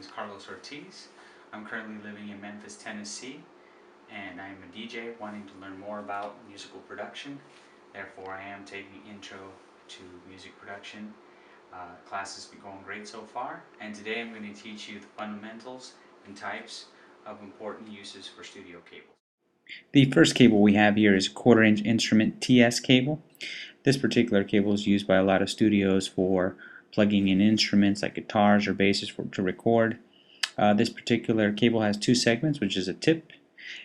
is Carlos Ortiz. I'm currently living in Memphis, Tennessee, and I'm a DJ wanting to learn more about musical production. Therefore, I am taking Intro to Music Production. Classes have been going great so far, and today I'm going to teach you the fundamentals and types of important uses for studio cables. The first cable we have here is a 1/4 inch instrument TS cable. This particular cable is used by a lot of studios for plugging in instruments like guitars or basses to record. This particular cable has two segments, which is a tip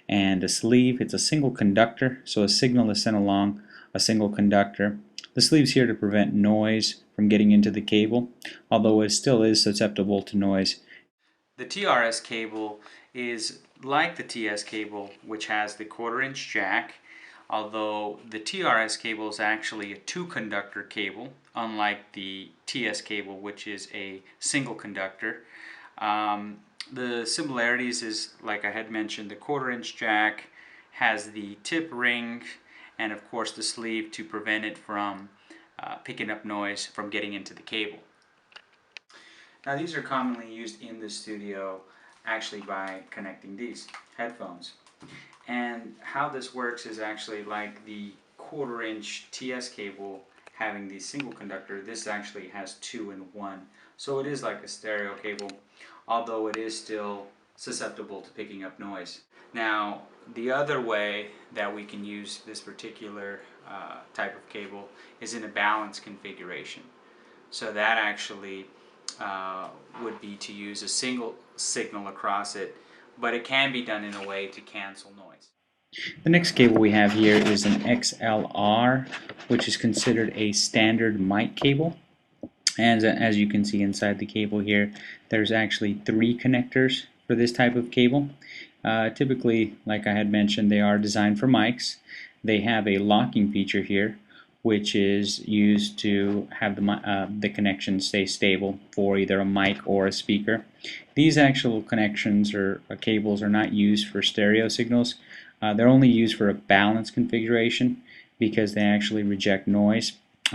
and a sleeve. It's a single conductor, so a signal is sent along a single conductor. The sleeve's here to prevent noise from getting into the cable, although it still is susceptible to noise. The TRS cable is like the TS cable, which has the 1/4 inch jack, although the TRS cable is actually a two-conductor cable, unlike the TS cable, which is a single conductor. The similarities is, like I had mentioned, the 1/4 inch jack has the tip ring and of course the sleeve to prevent it from picking up noise from getting into the cable. Now these are commonly used in the studio actually by connecting these headphones. And how this works is actually like the 1/4 inch TS cable having the single conductor. This actually has two in one. So it is like a stereo cable, although it is still susceptible to picking up noise. Now the other way that we can use this particular type of cable is in a balance configuration. So that actually would be to use a single signal across it, but it can be done in a way to cancel noise. The next cable we have here is an XLR, which is considered a standard mic cable. And as you can see inside the cable here, there's actually 3 connectors for this type of cable. Typically, like I had mentioned, they are designed for mics. They have a locking feature here, which is used to have the connection stay stable for either a mic or a speaker. These actual connections or cables are not used for stereo signals. They're only used for a balance configuration because they actually reject noise.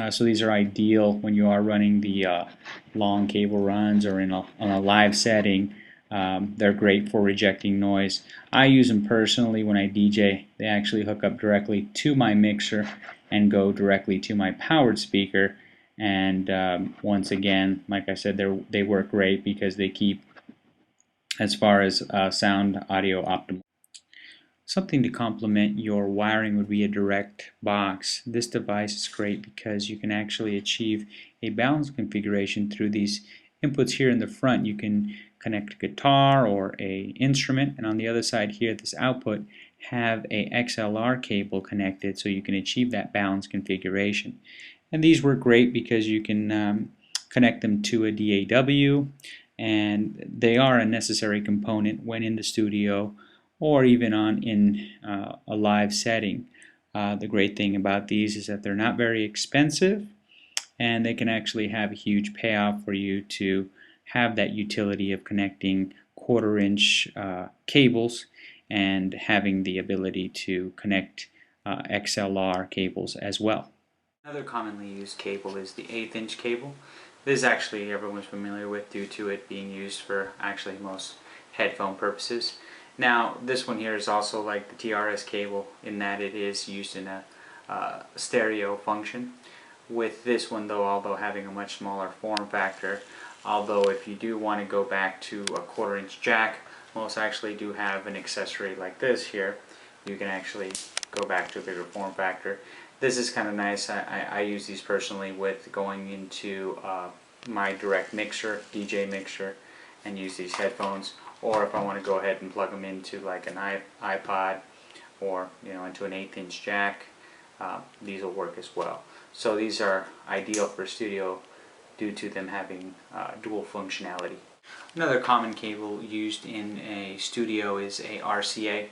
So these are ideal when you are running the long cable runs or on a live setting. They're great for rejecting noise. I use them personally when I DJ. They actually hook up directly to my mixer and go directly to my powered speaker. And once again, like I said, they work great because they keep, as far as sound audio, optimal. Something to complement your wiring would be a direct box. This device is great because you can actually achieve a balance configuration through these inputs here in the front. You can connect a guitar or a instrument, and on the other side here, this output, have a XLR cable connected so you can achieve that balance configuration. And these work great because you can connect them to a DAW, and they are a necessary component when in the studio or even in a live setting. The great thing about these is that they're not very expensive, and they can actually have a huge payoff for you to have that utility of connecting 1/4 inch cables and having the ability to connect XLR cables as well. Another commonly used cable is the 1/8 inch cable. This is actually everyone's familiar with due to it being used for actually most headphone purposes. Now this one here is also like the TRS cable in that it is used in a stereo function. With this one though, although having a much smaller form factor, although if you do want to go back to a 1/4 inch jack, most actually do have an accessory like this here. You can actually go back to a bigger form factor. This is kind of nice. I use these personally with going into my direct mixer, DJ mixer, and use these headphones. Or if I want to go ahead and plug them into like an iPod or into an 1/8 inch jack, these will work as well. So these are ideal for studio due to them having dual functionality. Another common cable used in a studio is a RCA,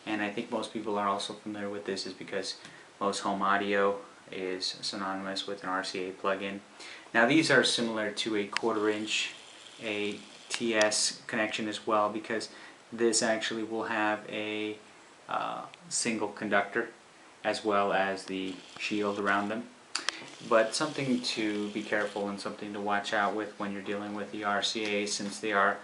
and I think most people are also familiar with this is because most home audio is synonymous with an RCA plug-in. Now these are similar to a 1/4 inch ATS connection as well, because this actually will have a single conductor as well as the shield around them. But something to be careful and something to watch out with when you're dealing with the RCA, since they are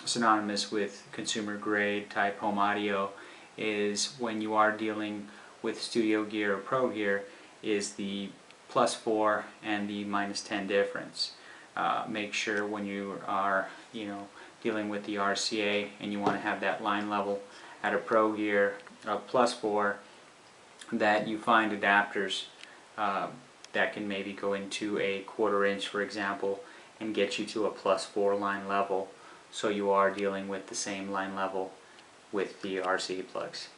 synonymous with consumer grade type home audio is when you are dealing with studio gear or pro gear is the +4 and the -10 difference. Make sure when you are dealing with the RCA and you want to have that line level at a pro gear of +4 that you find adapters that can maybe go into a 1/4 inch, for example, and get you to a +4 line level, so you are dealing with the same line level with the RCA plugs.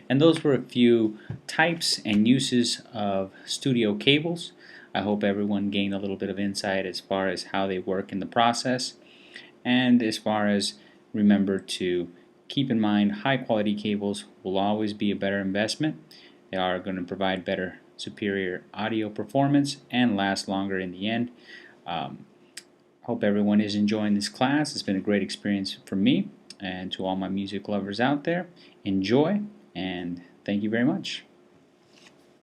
And those were a few types and uses of studio cables. I hope everyone gained a little bit of insight as far as how they work in the process, and as far as remember to keep in mind high quality cables will always be a better investment. They are going to provide better, superior audio performance and last longer in the end. Hope everyone is enjoying this class. It's been a great experience for me, and to all my music lovers out there, enjoy and thank you very much.